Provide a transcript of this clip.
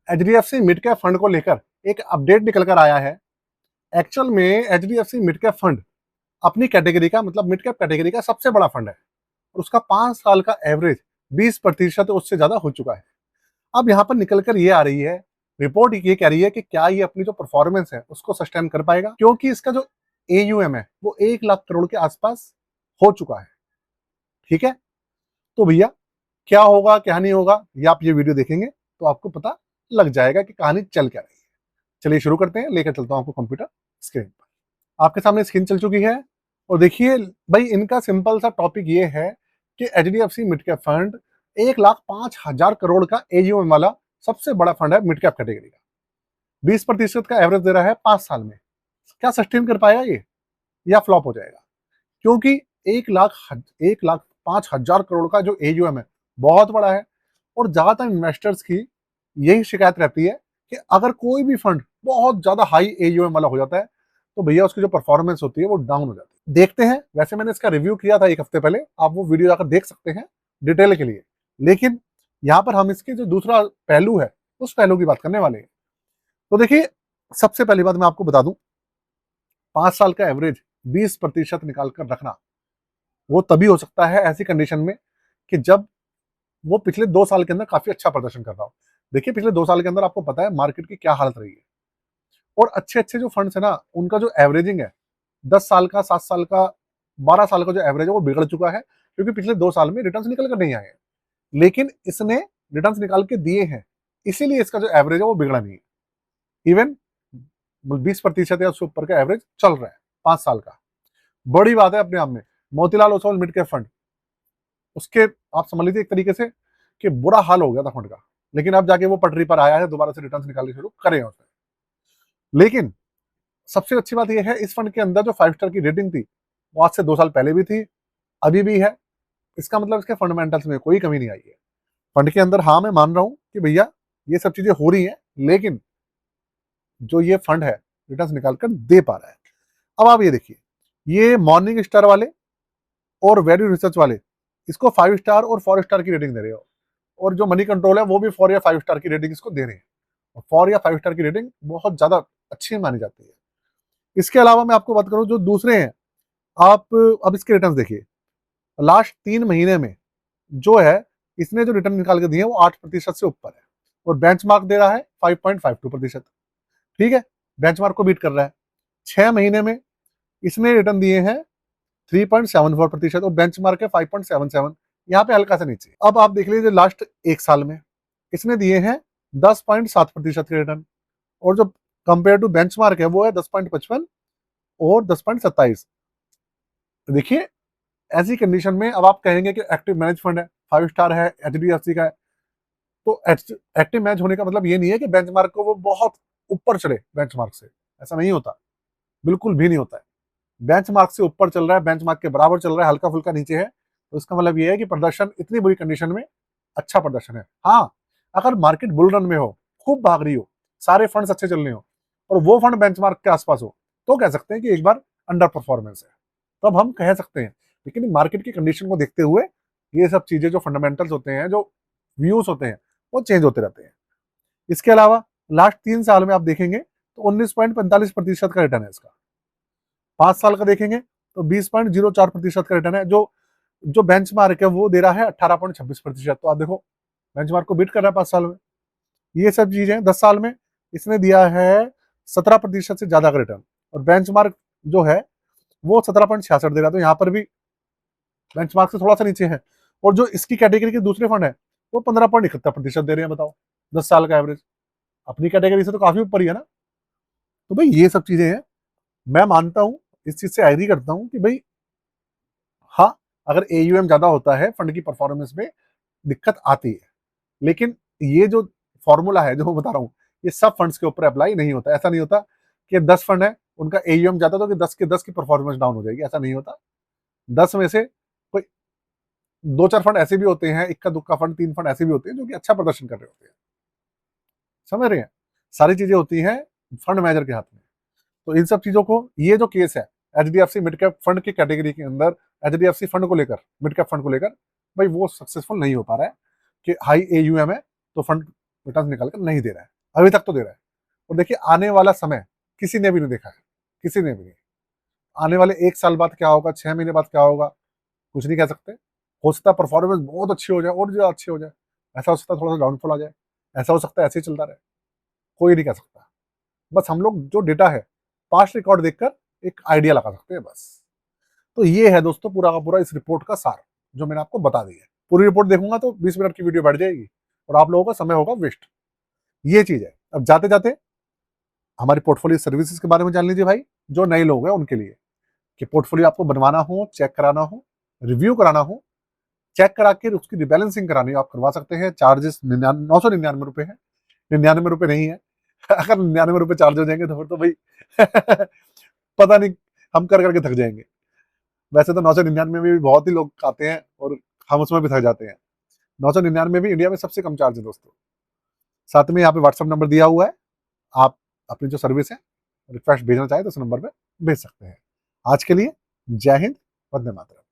HDFC mid cap fund को लेकर एक अपडेट निकल कर आया है। एक्चुअल में एचडीएफसी मिड कैप फंड अपनी कैटेगरी का मतलब मिड कैप कैटेगरी का सबसे बड़ा फंड है और उसका 5 साल का एवरेज 20% उससे ज्यादा हो चुका है। अब यहाँ पर निकल कर ये आ रही है, रिपोर्ट ये कह रही है कि क्या ये अपनी जो परफॉर्मेंस है उसको सस्टेन कर पाएगा, क्योंकि इसका जो एयूएम है वो 1 लाख करोड़ के आसपास हो चुका है। ठीक है, तो भैया क्या होगा क्या नहीं होगा ये आप ये वीडियो देखेंगे तो आपको पता लग जाएगा कि कहानी चल क्या रही है। चलिए शुरू करते हैं, लेकर चलता हूं आपको कंप्यूटर स्क्रीन पर। आपके सामने स्क्रीन चल चुकी है और देखिए भाई, इनका सिंपल सा टॉपिक ये है कि HDFC mid cap fund 1,05,000 crore का एयूएम वाला सबसे बड़ा फंड है मिड कैप कैटेगरी का। 20% का एवरेज दे रहा है 5 साल में। क्या सस्टेन कर पाएगा ये या फ्लॉप हो जाएगा? क्योंकि 1,05,000 करोड़ का जो एयूएम है बहुत बड़ा है और ज्यादातर इन्वेस्टर्स की यही शिकायत रहती है कि अगर कोई भी फंड बहुत ज्यादा हाई एयूएम वाला हो जाता है तो भैया उसकी जो परफॉर्मेंस होती है वो डाउन हो जाती है। देखते हैं, वैसे मैंने इसका रिव्यू किया था 1 हफ्ते पहले, आप वो वीडियो जाकर देख सकते हैं डिटेल के लिए। लेकिन यहाँ पर हम इसके जो दूसरा पहलू है उस पहलू की बात करने वाले हैं। तो देखिए, सबसे पहली बात मैं आपको बता दूं, 5 साल का एवरेज 20% निकाल कर रखना वो तभी हो सकता है ऐसी कंडीशन में कि जब वो पिछले 2 साल के अंदर काफी अच्छा प्रदर्शन कर रहा हो। देखिए, पिछले 2 साल के अंदर आपको पता है मार्केट की क्या हालत रही है और अच्छे अच्छे जो फंड्स है ना उनका जो एवरेजिंग है 10 साल का, 7 साल का, 12 साल का जो एवरेज है वो बिगड़ चुका है, क्योंकि पिछले 2 साल में रिटर्न निकल कर नहीं आए हैं। लेकिन इसने रिटर्न निकाल के दिए हैं, इसीलिए इसका जो एवरेज है वो बिगड़ा नहीं है। इवन 20% या उससे ऊपर का एवरेज चल रहा है 5 साल का। बड़ी बात है अपने आप में। Motilal Oswal mid cap fund, उसके आप समझ लीजिए एक तरीके से कि बुरा हाल हो गया था फंड का, लेकिन अब जाके वो पटरी पर आया है, दोबारा से रिटर्न निकालने शुरू करे हैं उसने। लेकिन सबसे अच्छी बात यह है, इस फंड के अंदर जो 5 स्टार की रेटिंग थी वो आज से 2 साल पहले भी थी, अभी भी है। इसका मतलब इसके फंडामेंटल्स में कोई कमी नहीं आई है फंड के अंदर। हाँ, मैं मान रहा हूं कि भैया ये सब चीजें हो रही हैं, लेकिन जो ये फंड है रिटर्न निकाल कर दे पा रहा है। अब आप ये देखिए, ये मॉर्निंग स्टार वाले और वैल्यू रिसर्च वाले इसको 5 स्टार और 4 स्टार की रेटिंग दे रहे हो, और जो मनी कंट्रोल है वो भी 4 या 5 स्टार की रेटिंग इसको दे रहे हैं। और 4 या 5 स्टार की रेटिंग बहुत ज्यादा अच्छी मानी जाती है। इसके अलावा मैं आपको बात करूं जो दूसरे हैं, आप अब इसके रिटर्न देखिए। लास्ट 3 महीने में जो है इसने जो रिटर्न निकाल के दिए हैं वो 8% से ऊपर है और बेंचमार्क दे रहा है 5.52%। ठीक है, बेंचमार्क को बीट कर रहा है। 6 महीने में इसने रिटर्न दिए हैं 3.74% और बेंचमार्क है 5.77, यहाँ पे हल्का सा नीचे। अब आप देख लीजिए लास्ट 1 साल में इसने दिए हैं 10.7% के रिटर्न, और जो कंपेयर टू बेंचमार्क है वो है 10.55 और 10.27। देखिए, ऐसी कंडीशन में अब आप कहेंगे कि एक्टिव मैनेज फंड है, 5 स्टार है, एचडीएफसी का है, तो एक्टिव मैच होने का मतलब ये नहीं है कि बेंचमार्क को वो बहुत ऊपर चले बेंचमार्क से। ऐसा नहीं होता, बिल्कुल भी नहीं होता है। बेंचमार्क से ऊपर चल रहा है, बेंचमार्क के बराबर चल रहा है, हल्का फुल्का नीचे है, तो इसका मतलब ये है कि प्रदर्शन इतनी बुरी कंडीशन में अच्छा प्रदर्शन है। हाँ, अगर मार्केट बुल रन में हो, खूब भाग रही हो, सारे फंड्स अच्छे चल रहे हो और वो फंड बेंचमार्क के आसपास हो, तो कह सकते हैं कि एक बार अंडर परफॉर्मेंस है, तब हम कह सकते हैं। लेकिन मार्केट की कंडीशन को देखते हुए ये सब चीजें, जो फंडामेंटल्स होते हैं, जो व्यूज होते हैं, वो चेंज होते रहते हैं। इसके अलावा लास्ट 3 साल में आप देखेंगे तो 19.45% का रिटर्न है इसका। 5 साल का देखेंगे तो 20.04% का रिटर्न है। जो जो बेंचमार्क है वो दे रहा है 18.26%। तो आप देखो, बेंचमार्क को बीट कर रहा है 5 साल में। ये सब चीजें 10 साल में इसने दिया है 17% से ज्यादा का रिटर्न, और बेंचमार्क जो है वो 17.66 दे रहा है। तो यहाँ पर भी बेंचमार्क से थोड़ा सा नीचे है। और जो इसकी कैटेगरी के दूसरे फंड है वो 15.71% दे रहे हैं। बताओ, 10 साल का एवरेज अपनी कैटेगरी से तो काफी ऊपर ही है ना। तो भाई ये सब चीजें हैं, मैं मानता हूं, इस चीज से एग्री करता हूं कि भाई हाँ, अगर एयूएम ज्यादा होता है फंड की परफॉर्मेंस में दिक्कत आती है। लेकिन ये जो फॉर्मूला है जो मैं बता रहा हूँ, ये सब फंड्स के ऊपर अप्लाई नहीं होता। ऐसा नहीं होता कि 10 फंड है उनका एयूएम ज्यादा तो कि 10 के 10 की परफॉर्मेंस डाउन हो जाएगी, ऐसा नहीं होता। 10 में से कोई 2-4 फंड ऐसे भी होते हैं, इक्का दुक्का फंड, 3 फंड ऐसे भी होते हैं जो कि अच्छा प्रदर्शन कर रहे होते हैं। समझ रहे हैं? सारी चीजें होती हैं फंड मैनेजर के हाथ में। तो इन सब चीजों को, ये जो केस है एचडीएफसी मिड कैप फंड की कैटेगरी के अंदर, एचडीएफसी फंड को लेकर, मिड कैप फंड को लेकर, भाई वो सक्सेसफुल नहीं हो पा रहा है कि हाई एयूएम है तो फंड रिटर्न निकाल कर नहीं दे रहा है। अभी तक तो दे रहा है। और देखिए आने वाला समय किसी ने भी नहीं देखा है, किसी ने भी नहीं। आने वाले 1 साल बाद क्या होगा, 6 महीने बाद क्या होगा, कुछ नहीं कह सकते। हो सकता है परफॉर्मेंस बहुत अच्छी हो जाए और ज़्यादा अच्छी हो जाए, ऐसा हो सकता है थोड़ा सा डाउनफॉल आ जाए, ऐसा हो सकता है ऐसे ही चलता रहे, कोई नहीं कह सकता। बस हम लोग जो डेटा है पास्ट रिकॉर्ड देखकर एक आइडिया लगा सकते हैं बस। तो ये है दोस्तों पूरा का पूरा इस रिपोर्ट का सार, जो मैंने आपको बता दी है। पूरी रिपोर्ट देखूंगा तो 20 मिनट की वीडियो बैठ जाएगी और आप लोगों का समय होगा वेस्ट। ये चीज है। अब जाते जाते हमारी पोर्टफोलियो सर्विसेज के बारे में जान लीजिए भाई, जो नए लोग हैं उनके लिए, कि पोर्टफोलियो आपको बनवाना हो, चेक कराना हो, रिव्यू कराना हो, चेक करा के उसकी रिबैलेंसिंग करानी हो, आप करवा सकते हैं। चार्जेस 999 रुपए है, 99 रुपए नहीं है। अगर 99 रुपए चार्ज हो जाएंगे तो फिर तो भाई पता नहीं, हम कर करके थक जाएंगे। वैसे तो 999 में भी बहुत ही लोग आते हैं और हम उसमें भी थक जाते हैं। 999 भी इंडिया में सबसे कम चार्ज है दोस्तों। साथ में यहाँ पे व्हाट्सएप नंबर दिया हुआ है, आप अपनी जो सर्विस है रिक्वेस्ट भेजना चाहे तो उस नंबर पे भेज सकते हैं। आज के लिए जय हिंद, वंदे मातरम।